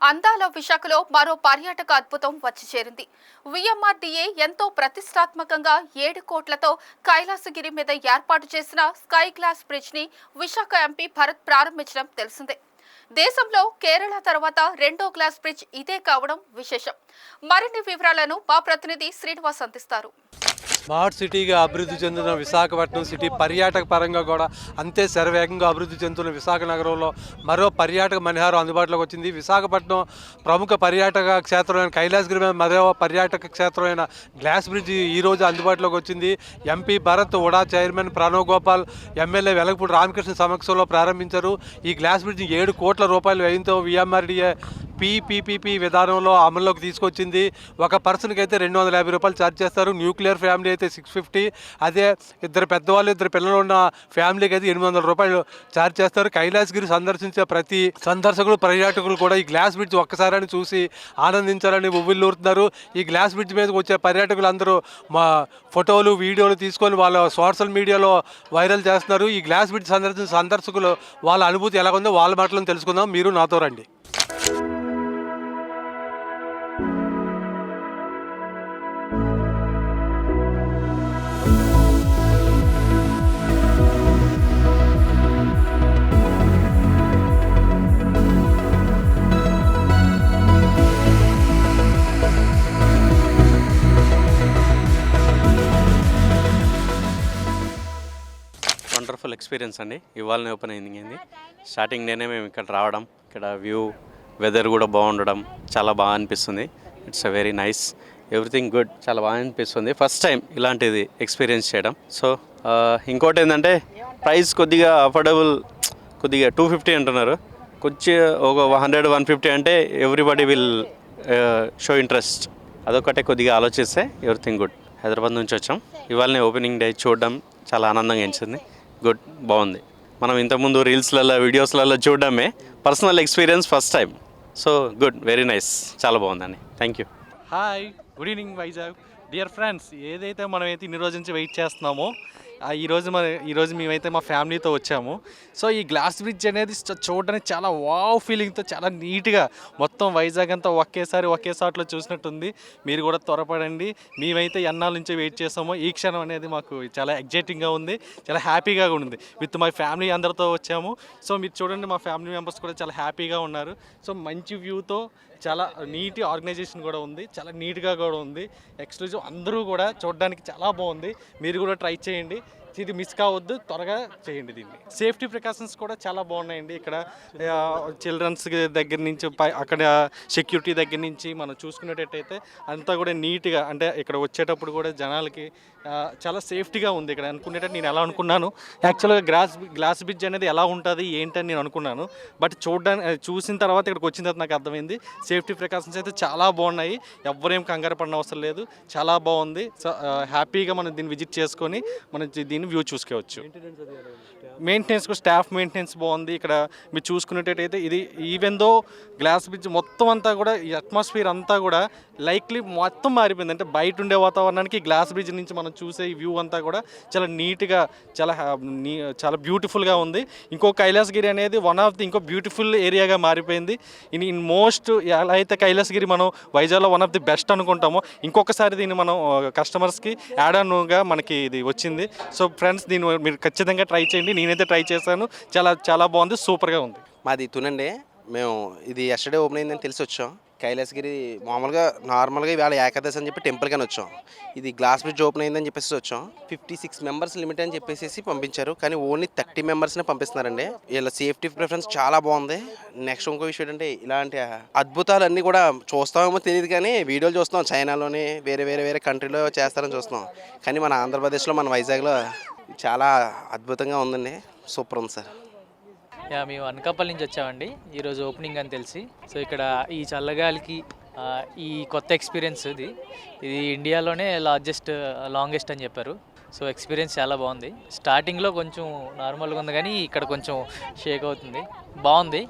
అందాల విశాఖలో మరో పర్యాటక అద్భుతం వచ్చి చేరింది. విఎంఆర్డీఏ ఎంతో ప్రతిష్టాత్మకంగా 7 కోట్లతో కైలాసగిరి మీద ఏర్పాటు చేసిన స్కై గ్లాస్ బ్రిడ్జ్ ని విశాఖ ఎంపీ భరత్ ప్రారంభించడం తెలిసిందే. దేశంలో కేరళ తర్వాత రెండో గ్లాస్ బ్రిడ్జ్ ఇదే కావడం విశేషం. మరిన్ని వివరాలను మా ప్రతినిధి శ్రీనివాస్ అందిస్తారు. స్మార్ట్ సిటీగా అభివృద్ధి చెందిన విశాఖపట్నం సిటీ పర్యాటక పరంగా కూడా అంతే శరవేగంగా అభివృద్ధి చెందుతున్న విశాఖ నగరంలో మరో పర్యాటక మణిహారం అందుబాటులోకి వచ్చింది. విశాఖపట్నం ప్రముఖ పర్యాటక క్షేత్రమైన కైలాసగిరి మీద మరో పర్యాటక క్షేత్రమైన గ్లాస్ బ్రిడ్జ్ ఈరోజు అందుబాటులోకి వచ్చింది. ఎంపీ భరత్, ఉడా చైర్మన్ ప్రణవ్ గోపాల్, ఎమ్మెల్యే వెలగపూడి రామకృష్ణ సమక్షంలో ప్రారంభించారు. ఈ గ్లాస్ బ్రిడ్జ్ 7 కోట్ల రూపాయలు వ్యయంతో విఎంఆర్డీఏ పీపీపీ విధానంలో అమల్లోకి తీసుకొచ్చింది. ఒక పర్సన్కి అయితే 250 రూపాయలు ఛార్జ్ చేస్తారు. న్యూక్లియర్ ఫ్యామిలీ అయితే 650, అదే ఇద్దరు పెద్దవాళ్ళు 2 పిల్లలు ఉన్న ఫ్యామిలీకి అయితే 800 రూపాయలు ఛార్జ్ చేస్తారు. కైలాసగిరి సందర్శించే ప్రతి సందర్శకులు, పర్యాటకులు కూడా ఈ గ్లాస్ బ్రిడ్జ్ ఒక్కసారని చూసి ఆనందించాలని ఉవ్విళ్ళూరుతున్నారు. ఈ గ్లాస్ బ్రిడ్జ్ మీదకి వచ్చే పర్యాటకులు అందరూ మా ఫోటోలు, వీడియోలు తీసుకొని వాళ్ళ సోషల్ మీడియాలో వైరల్ చేస్తున్నారు. ఈ గ్లాస్ బ్రిడ్జ్ సందర్శించిన సందర్శకులు వాళ్ళ అనుభూతి ఎలా ఉందో వాళ్ళ మాటలను తెలుసుకుందాం. మీరు నాతో రండి. వండర్ఫుల్ ఎక్స్పీరియన్స్ అండి. ఇవాళనే ఓపెన్ అయింది. స్టార్టింగ్ నేనే మేము ఇక్కడ రావడం, ఇక్కడ వ్యూ, వెదర్ కూడా బాగుండడం చాలా బాగా అనిపిస్తుంది. It's a very nice, everything good, చాలా బాగా అనిపిస్తుంది. ఫస్ట్ టైం ఇలాంటిది ఎక్స్పీరియన్స్ చేయడం. సో ఇంకోటి ఏంటంటే ప్రైస్ కొద్దిగా అఫోర్డబుల్, కొద్దిగా 250 అంటున్నారు. కొంచెం ఒక 100-150 అంటే ఎవ్రీబడి విల్ షో ఇంట్రెస్ట్. అదొకటే కొద్దిగా ఆలోచిస్తే ఎవ్రీథింగ్ గుడ్. హైదరాబాద్ నుంచి వచ్చాం, ఇవాళనే ఓపెనింగ్ డే చూడడం చాలా ఆనందంగా అనిపించింది. గుడ్, బాగుంది. మనం ఇంతకుముందు రీల్స్లలో, వీడియోస్లలో చూడడమే, personal experience first time. So good, very nice, చాలా బాగుందండి. Thank you. Hi, good evening Vizag. Dear friends, ఏదైతే మనమైతే ఇన్ని రోజు నుంచి వెయిట్ చేస్తున్నామో ఈరోజు మేమైతే మా ఫ్యామిలీతో వచ్చాము. సో ఈ గ్లాస్ బ్రిడ్జ్ అనేది చూడడానికి చాలా వావ్ ఫీలింగ్తో, చాలా నీట్గా మొత్తం వైజాగ్ అంతా ఒకే షాట్లో చూసినట్టుంది. మీరు కూడా త్వరపడండి. మేమైతే ఎన్నాళ్ళ నుంచి వెయిట్ చేస్తామో ఈ క్షణం అనేది మాకు చాలా ఎగ్జైటింగ్గా ఉంది, చాలా హ్యాపీగా ఉంది. విత్ మై ఫ్యామిలీ అందరితో వచ్చాము. సో మీరు చూడండి, మా ఫ్యామిలీ మెంబర్స్ కూడా చాలా హ్యాపీగా ఉన్నారు. సో మంచి వ్యూతో, చాలా నీట్ ఆర్గనైజేషన్ కూడా ఉంది, చాలా నీట్గా కూడా ఉంది. ఎక్స్క్లూజివ్, అందరూ కూడా చూడడానికి చాలా బాగుంది. మీరు కూడా ట్రై చేయండి, ఇది మిస్ కావద్దు, త్వరగా చేయండి. దీన్ని సేఫ్టీ ప్రికాషన్స్ కూడా చాలా బాగున్నాయండి. ఇక్కడ చిల్డ్రన్స్ దగ్గర నుంచి అక్కడ సెక్యూరిటీ దగ్గర నుంచి మనం చూసుకునేటట్టయితే అంతా కూడా నీట్గా, అంటే ఇక్కడ వచ్చేటప్పుడు కూడా జనాలకి చాలా సేఫ్టీగా ఉంది. ఇక్కడ అనుకునేటట్టు నేను ఎలా అనుకున్నాను, యాక్చువల్గా గ్లాస్ బ్రిడ్జ్ అనేది ఎలా ఉంటుంది ఏంటని నేను అనుకున్నాను. బట్ చూసిన తర్వాత ఇక్కడికి వచ్చిన తర్వాత నాకు అర్థమైంది, సేఫ్టీ ప్రికాషన్స్ అయితే చాలా బాగున్నాయి. ఎవ్వరేం కంగారు పడిన అవసరం లేదు, చాలా బాగుంది. సో హ్యాపీగా మనం దీన్ని విజిట్ చేసుకొని మనం దీన్ని వ్యూ చూసుకోవచ్చు. మెయింటెనెన్స్ కూడా, స్టాఫ్ మెయింటెనెన్స్ బాగుంది. ఇక్కడ మీరు చూసుకునేటట్టయితే ఇది ఈవెన్ దో గ్లాస్ బ్రిడ్జ్ మొత్తం అంతా కూడా, ఈ అట్మాస్ఫియర్ అంతా కూడా లైక్లీ మొత్తం మారిపోయింది. అంటే బయట ఉండే వాతావరణానికి గ్లాస్ బ్రిడ్జ్ నుంచి మనం చూసే ఈ వ్యూ అంతా కూడా చాలా నీట్గా, చాలా బ్యూటిఫుల్గా ఉంది. ఇంకో కైలాసగిరి అనేది వన్ ఆఫ్ ది ఇంకో బ్యూటిఫుల్ ఏరియాగా మారిపోయింది. ఇన్ మోస్ట్ ఎలా అయితే కైలాసగిరి మనం వైజాగ్లో వన్ ఆఫ్ ది బెస్ట్ అనుకుంటామో, ఇంకొకసారి దీన్ని మనం కస్టమర్స్కి యాడ్ ఆన్గా మనకి ఇది వచ్చింది. సో ఫ్రెండ్స్, దీన్ని మీరు ఖచ్చితంగా ట్రై చేయండి. నేనైతే ట్రై చేశాను, చాలా బాగుంది, సూపర్గా ఉంది. మాది తునండి. మేము ఇది ఎస్టర్డే ఓపెన్ అయిందని తెలిసి వచ్చాం. కైలాసగిరి నార్మల్గా ఇవాళ ఏకాదశి అని చెప్పి టెంపుల్ కానీ వచ్చాం. ఇది గ్లాస్ బ్రిడ్జ్ ఓపెన్ అయిందని చెప్పేసి వచ్చాం. 56 మెంబర్స్ లిమిట్ అని చెప్పేసి పంపించారు, కానీ ఓన్లీ 30 మెంబర్స్నే పంపిస్తున్నారండి. వీళ్ళ సేఫ్టీ ప్రిఫరెన్స్ చాలా బాగుంది. నెక్స్ట్ ఇంకో విషయం ఏంటంటే, ఇలాంటి అద్భుతాలు అన్నీ కూడా చూస్తామేమో తెలియదు, కానీ వీడియోలు చూస్తాం. చైనాలోని వేరే కంట్రీలో చేస్తారని చూస్తున్నాం, కానీ మన ఆంధ్రప్రదేశ్లో, మన వైజాగ్లో చాలా అద్భుతంగా ఉందండి. సూపర్ ఉంది సార్. మేము అనకాపల్లి నుంచి వచ్చామండి, ఈరోజు ఓపెనింగ్ అని తెలిసి. సో ఇక్కడ ఈ చల్లగాలికి ఈ కొత్త ఎక్స్పీరియన్స్ ఇది ఇండియాలోనే లాంగెస్ట్ అని చెప్పారు. సో ఎక్స్పీరియన్స్ చాలా బాగుంది. స్టార్టింగ్లో కొంచెం నార్మల్గా ఉంది, కానీ ఇక్కడ కొంచెం షేక్ అవుతుంది. బాగుంది.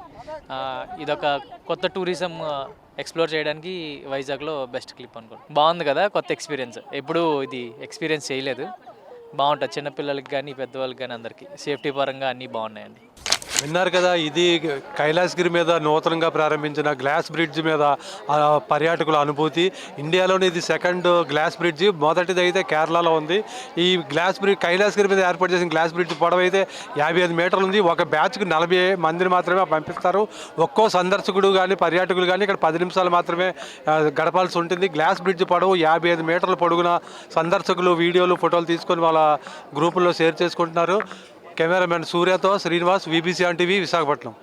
ఇదొక కొత్త టూరిజం ఎక్స్ప్లోర్ చేయడానికి వైజాగ్లో బెస్ట్ క్లిప్ అనుకోండి. బాగుంది కదా, కొత్త ఎక్స్పీరియన్స్. ఎప్పుడూ ఇది ఎక్స్పీరియన్స్ చేయలేదు. బాగుంటుంది, చిన్నపిల్లలకి కానీ పెద్దవాళ్ళకి కానీ అందరికీ. సేఫ్టీ పరంగా అన్నీ బాగున్నాయండి. విన్నారు కదా, ఇది కైలాసగిరి మీద నూతనంగా ప్రారంభించిన గ్లాస్ బ్రిడ్జ్ మీద పర్యాటకుల అనుభూతి. ఇండియాలోనే ఇది సెకండ్ గ్లాస్ బ్రిడ్జ్. మొదటిది అయితే కేరళలో ఉంది. ఈ గ్లాస్ బ్రిడ్జ్ కైలాసగిరి మీద ఏర్పాటు చేసిన గ్లాస్ బ్రిడ్జ్ పొడవు అయితే 55 మీటర్లు ఉంది. ఒక బ్యాచ్కి 40 మందిని మాత్రమే పంపిస్తారు. ఒక్కో సందర్శకుడు కానీ పర్యాటకులు కానీ ఇక్కడ 10 నిమిషాలు మాత్రమే గడపాల్సి ఉంటుంది. గ్లాస్ బ్రిడ్జ్ పొడవు 55 మీటర్ల పొడుగున సందర్శకులు వీడియోలు ఫోటోలు తీసుకొని వాళ్ళ గ్రూపుల్లో షేర్ చేసుకుంటున్నారు. కెమెరామెన్ సూర్యతో శ్రీనివాస్, VBC టీవీ, విశాఖపట్నం.